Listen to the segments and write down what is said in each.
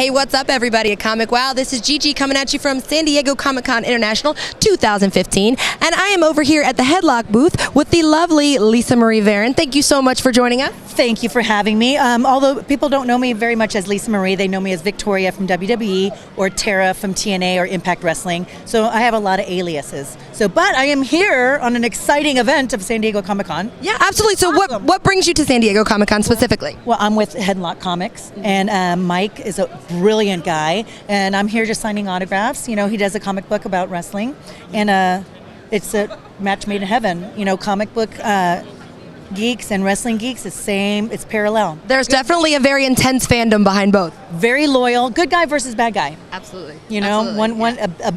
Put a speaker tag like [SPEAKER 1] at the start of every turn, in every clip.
[SPEAKER 1] Hey, what's up, everybody at ComicWow? This is Gigi coming at you from San Diego Comic-Con International 2015, and I am over here at the Headlock booth with the lovely Lisa Marie Varon. Thank you so much for joining us.
[SPEAKER 2] Thank you for having me. Although people don't know me very much as Lisa Marie, they know me as Victoria from WWE or Tara from TNA or Impact Wrestling. So I have a lot of aliases. But I am here on an exciting event of San Diego Comic-Con.
[SPEAKER 1] Yeah, absolutely. So
[SPEAKER 2] Awesome.
[SPEAKER 1] what brings you to San Diego Comic-Con specifically?
[SPEAKER 2] Well, I'm with Headlock Comics, and Mike is a brilliant guy, and I'm here just signing autographs. You know, he does a comic book about wrestling, and it's a match made in heaven. You know, comic book geeks and wrestling geeks, it's same, it's parallel.
[SPEAKER 1] There's definitely a very intense fandom behind both.
[SPEAKER 2] Very loyal, good guy versus bad guy.
[SPEAKER 1] Absolutely.
[SPEAKER 2] You know,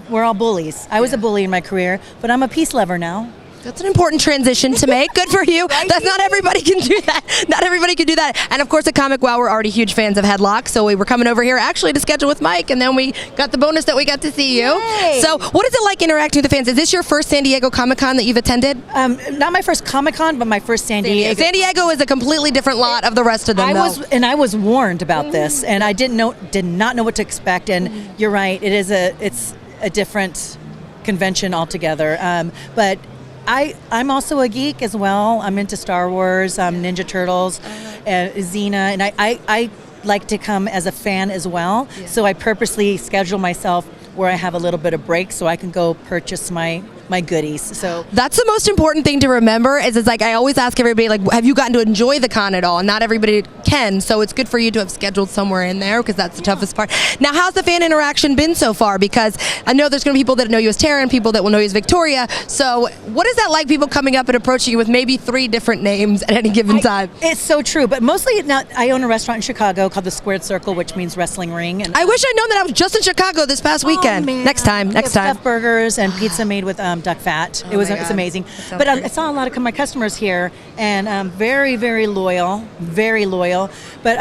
[SPEAKER 2] we're all bullies. I was a bully in my career, but I'm a peace lover now.
[SPEAKER 1] That's an important transition to make. Good for you. That's not everybody can do that. Not everybody can do that. And of course, at ComicWow, we're already huge fans of Headlock, so we were coming over here actually to schedule with Mike, and then we got the bonus that we got to see you.
[SPEAKER 2] Yay.
[SPEAKER 1] So what is it like interacting with the fans? Is this your first San Diego Comic-Con that you've attended?
[SPEAKER 2] Not my first Comic-Con, but my first San Diego.
[SPEAKER 1] San Diego is a completely different lot of the rest of them.
[SPEAKER 2] I was warned about this, and I did not know what to expect. And you're right, it's a different convention altogether. But I'm also a geek as well. I'm into Star Wars, Ninja Turtles, Gina, and I like to come as a fan as well. Yeah. So I purposely schedule myself where I have a little bit of break so I can go purchase my goodies. So
[SPEAKER 1] that's the most important thing to remember. Is it's like I always ask everybody, like, have you gotten to enjoy the con at all? And not everybody can, so it's good for you to have scheduled somewhere in there, because that's the toughest part. Now, how's the fan interaction been so far? Because I know there's going to be people that know you as Tara and people that will know you as Victoria. So what is that like, people coming up and approaching you with maybe 3 different names at any given time?
[SPEAKER 2] It's so true, but mostly now I own a restaurant in Chicago called the Squared Circle, which means wrestling ring. And
[SPEAKER 1] I wish I'd known that. I was just in Chicago this past weekend.
[SPEAKER 2] Man.
[SPEAKER 1] Next time.
[SPEAKER 2] Stuffed burgers and pizza made with duck fat. It's amazing. But I saw a lot of my customers here, and very, very loyal, very loyal. But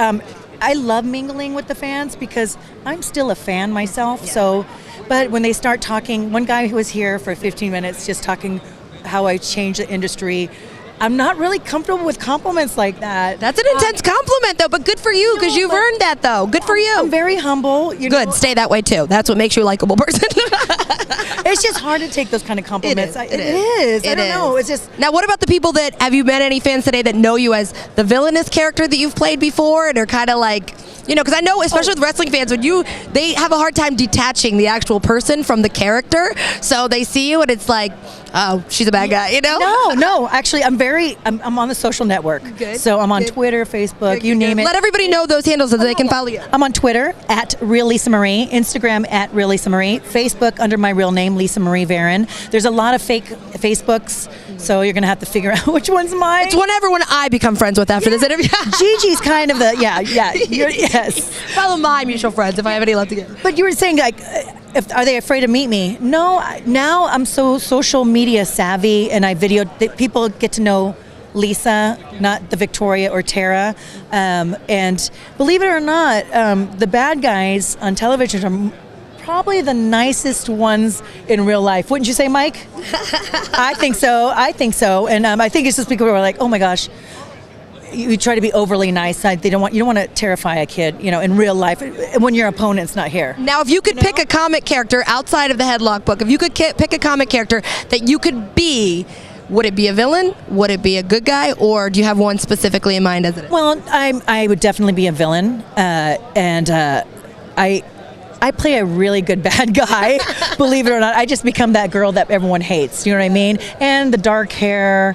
[SPEAKER 2] I love mingling with the fans because I'm still a fan myself. Yeah. So, but when they start talking, one guy who was here for 15 minutes just talking how I changed the industry, I'm not really comfortable with compliments like that.
[SPEAKER 1] That's an intense compliment, though, but good for you, because you've earned that, though. Good for you.
[SPEAKER 2] I'm very humble.
[SPEAKER 1] Good. Stay that way, too. That's what makes you a likable person.
[SPEAKER 2] It's just hard to take those kind of compliments. It is. I don't know. It's just.
[SPEAKER 1] Now, what about the people that, have you met any fans today that know you as the villainous character that you've played before, and are kind of like, you know, because I know, especially with wrestling fans, they have a hard time detaching the actual person from the character, so they see you and it's like, oh, she's a bad guy, you know?
[SPEAKER 2] No. Actually, I'm on the social network.
[SPEAKER 1] Good.
[SPEAKER 2] So I'm on Twitter, Facebook, you name it.
[SPEAKER 1] Let everybody know those handles so they can follow you.
[SPEAKER 2] I'm on Twitter at Real Lisa Marie, Instagram at Real Lisa Marie, Facebook under my real name, Lisa Marie Varon. There's a lot of fake Facebooks, so you're going to have to figure out which one's mine.
[SPEAKER 1] It's everyone I become friends with after this interview.
[SPEAKER 2] Gigi's kind of the, yes.
[SPEAKER 1] Follow my mutual friends if I have any left to give.
[SPEAKER 2] But you were saying, like, are they afraid to meet me? No, now I'm so social media savvy, and I people get to know Lisa, not the Victoria or Tara. And believe it or not, the bad guys on television are probably the nicest ones in real life. Wouldn't you say, Mike? I think so. And I think it's just people who are like, oh my gosh, you try to be overly nice. You don't want to terrify a kid, you know, in real life when your opponent's not here.
[SPEAKER 1] Now, if you could pick a comic character outside of the Headlock book, if you could pick a comic character that you could be, would it be a villain? Would it be a good guy? Or do you have one specifically in mind as it is?
[SPEAKER 2] Well, I would definitely be a villain, and I play a really good bad guy. Believe it or not, I just become that girl that everyone hates. You know what I mean? And the dark hair,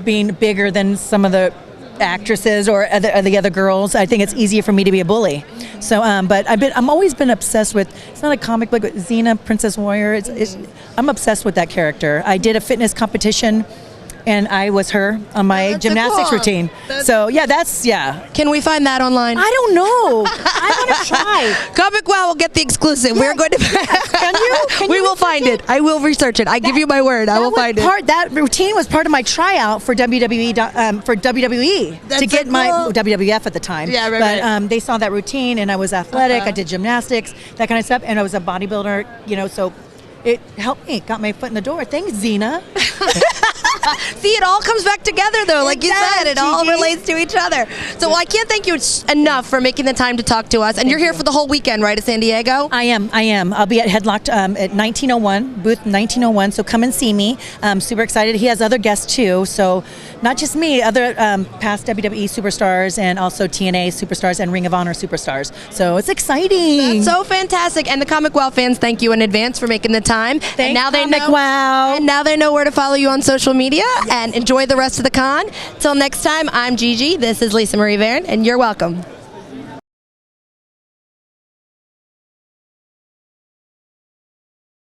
[SPEAKER 2] being bigger than some of the actresses or the other girls, I think it's easier for me to be a bully. So, but I'm always been obsessed with. It's not a comic book, but Gina, Princess Warrior. I'm obsessed with that character. I did a fitness competition, and I was her on my gymnastics routine.
[SPEAKER 1] Can we find that online?
[SPEAKER 2] I don't know. I want to try.
[SPEAKER 1] ComicWow will get the exclusive. We're going to.
[SPEAKER 2] Can you?
[SPEAKER 1] We will find it. I will research it. I give you my word. I will find it.
[SPEAKER 2] That routine was part of my tryout for WWE to get my WWF at the time.
[SPEAKER 1] Yeah, right.
[SPEAKER 2] But they saw that routine, and I was athletic. I did gymnastics, that kind of stuff, and I was a bodybuilder. You know, so it helped me. Got my foot in the door. Thanks, Gina.
[SPEAKER 1] See, it all comes back together, though. Like you said, it all relates to each other. So, well, I can't thank you enough for making the time to talk to us. And you're here for the whole weekend, right, at San Diego?
[SPEAKER 2] I am. I'll be at Headlocked at 1901, booth 1901. So come and see me. I'm super excited. He has other guests too. So not just me, other past WWE superstars and also TNA superstars and Ring of Honor superstars. So it's exciting.
[SPEAKER 1] That's so fantastic. And the ComicWow fans, thank you in advance for making the time.
[SPEAKER 2] Thanks,
[SPEAKER 1] and now they know.
[SPEAKER 2] ComicWow.
[SPEAKER 1] And now they know where to follow you on social media. And enjoy the rest of the con. Till next time, I'm Gigi. This is Lisa Marie Varon, and you're welcome.